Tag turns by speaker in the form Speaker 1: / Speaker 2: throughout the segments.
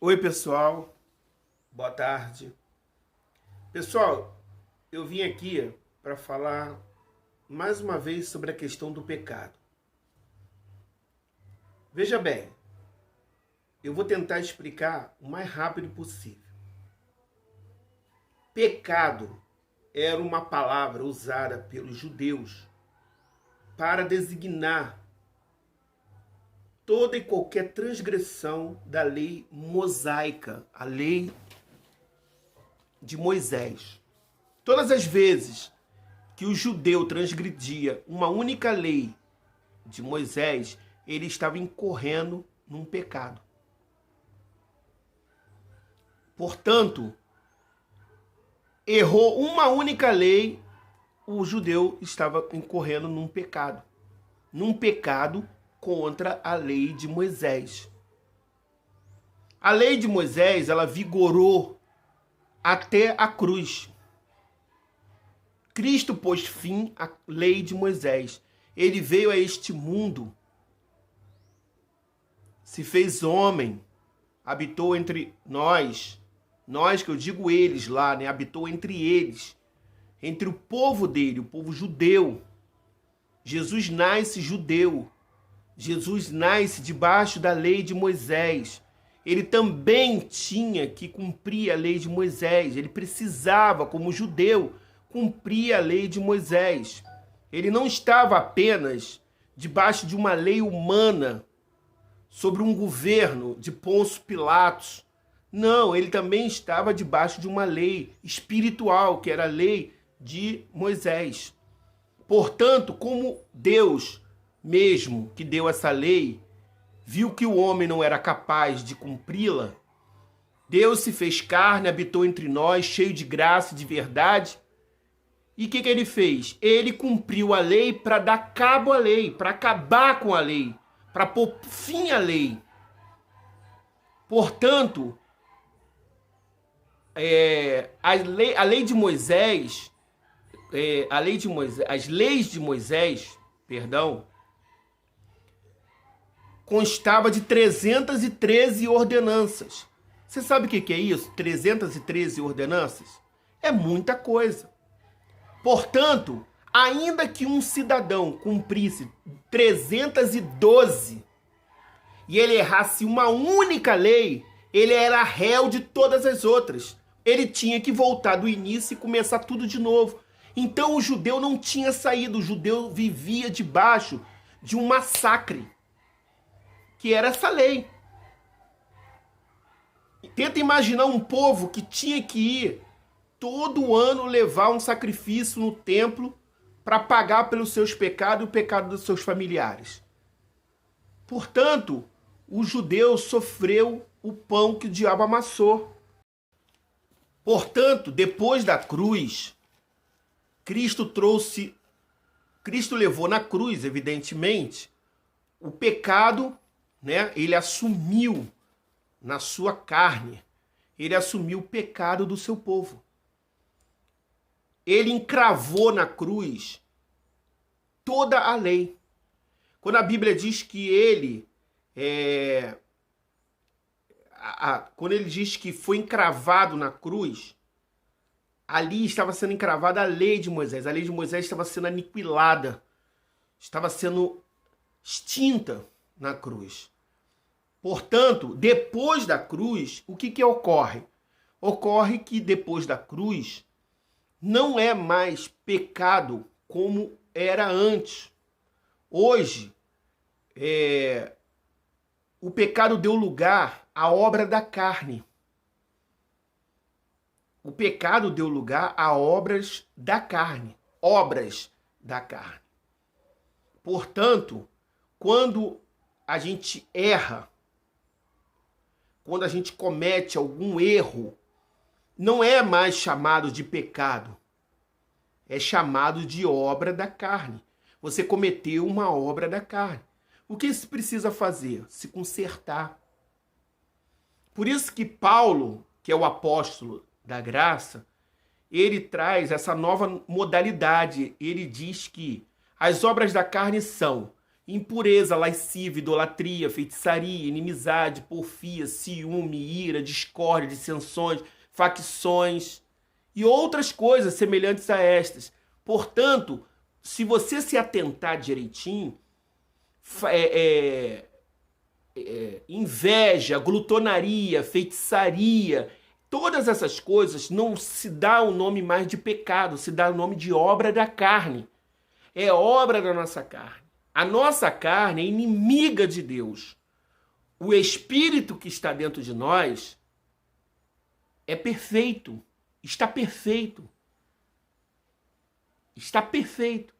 Speaker 1: Oi, pessoal. Boa tarde. Pessoal, eu vim aqui para falar mais uma vez sobre a questão do pecado. Veja bem, eu vou tentar explicar o mais rápido possível. Pecado era uma palavra usada pelos judeus para designar toda e qualquer transgressão da lei mosaica, a lei de Moisés. Todas as vezes que o judeu transgredia uma única lei de Moisés, ele estava incorrendo num pecado. Portanto, errou uma única lei, o judeu estava incorrendo num pecado contra a lei de Moisés. A lei de Moisés, ela vigorou até a cruz. Cristo pôs fim à lei de Moisés. Ele veio a este mundo, se fez homem, habitou entre nós que eu digo eles lá, né? Habitou entre eles, entre o povo dele, o povo judeu. Jesus nasce judeu. Jesus nasce debaixo da lei de Moisés. Ele também tinha que cumprir a lei de Moisés. Ele precisava, como judeu, cumprir a lei de Moisés. Ele não estava apenas debaixo de uma lei humana, sobre um governo de Pôncio Pilatos. Não, ele também estava debaixo de uma lei espiritual, que era a lei de Moisés. Portanto, como Deus mesmo que deu essa lei, viu que o homem não era capaz de cumpri-la, Deus se fez carne, habitou entre nós, cheio de graça e de verdade. E o que ele fez? Ele cumpriu a lei para dar cabo à lei, para acabar com a lei, para pôr fim à lei. Portanto, a lei de Moisés, as leis de Moisés, constava de 313 ordenanças. Você sabe o que é isso? 313 ordenanças? É muita coisa. Portanto, ainda que um cidadão cumprisse 312 e ele errasse uma única lei, ele era réu de todas as outras. Ele tinha que voltar do início e começar tudo de novo. Então o judeu não tinha saído, o judeu vivia debaixo de um massacre, que era essa lei. Tenta imaginar um povo que tinha que ir todo ano levar um sacrifício no templo para pagar pelos seus pecados e o pecado dos seus familiares. Portanto, o judeu sofreu o pão que o diabo amassou. Portanto, depois da cruz, Cristo levou na cruz, evidentemente, o pecado, né? Ele assumiu na sua carne, ele assumiu o pecado do seu povo. Ele encravou na cruz toda a lei. Quando a Bíblia diz que quando ele diz que foi encravado na cruz, ali estava sendo encravada a lei de Moisés. A lei de Moisés estava sendo aniquilada, estava sendo extinta na cruz. Portanto, depois da cruz, o que ocorre? Ocorre que depois da cruz não é mais pecado como era antes. Hoje, o pecado deu lugar à obra da carne. O pecado deu lugar a obras da carne. Obras da carne. Portanto, quando a gente erra, quando a gente comete algum erro, não é mais chamado de pecado. É chamado de obra da carne. Você cometeu uma obra da carne. O que se precisa fazer? Se consertar. Por isso que Paulo, que é o apóstolo da graça, ele traz essa nova modalidade. Ele diz que as obras da carne são impureza, lascívia, idolatria, feitiçaria, inimizade, porfia, ciúme, ira, discórdia, dissensões, facções e outras coisas semelhantes a estas. Portanto, se você se atentar direitinho, inveja, glutonaria, feitiçaria, todas essas coisas não se dá o nome mais de pecado, se dá o nome de obra da carne. É obra da nossa carne. A nossa carne é inimiga de Deus. O Espírito que está dentro de nós é perfeito, está perfeito. Está perfeito.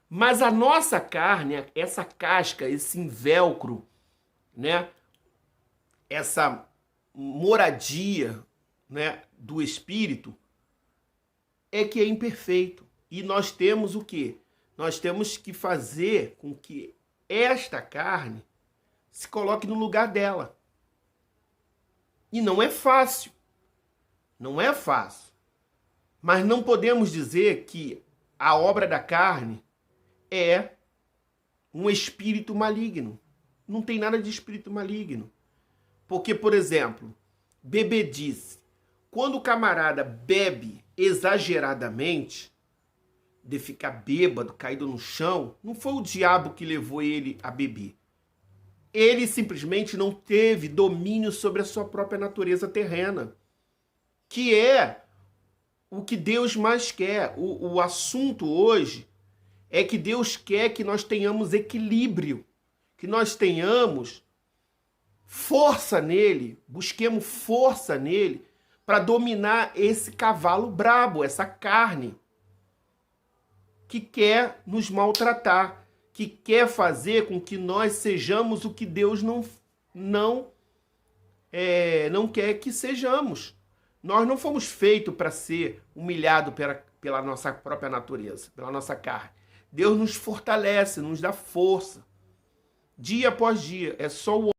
Speaker 1: Mas a nossa carne, essa casca, esse invólucro, né? Essa moradia, né, do Espírito, é que é imperfeito. E nós temos o quê? Nós temos que fazer com que esta carne se coloque no lugar dela. E não é fácil. Não é fácil. Mas não podemos dizer que a obra da carne é um espírito maligno. Não tem nada de espírito maligno. Porque, por exemplo, bebedice. Quando o camarada bebe exageradamente, de ficar bêbado, caído no chão, não foi o diabo que levou ele a beber. Ele simplesmente não teve domínio sobre a sua própria natureza terrena, que é o que Deus mais quer. O assunto hoje é que Deus quer que nós tenhamos equilíbrio, que nós tenhamos força nele, busquemos força nele para dominar esse cavalo brabo, essa carne que quer nos maltratar, que quer fazer com que nós sejamos o que Deus não quer que sejamos. Nós não fomos feitos para ser humilhados pela nossa própria natureza, pela nossa carne. Deus nos fortalece, nos dá força. Dia após dia. É só o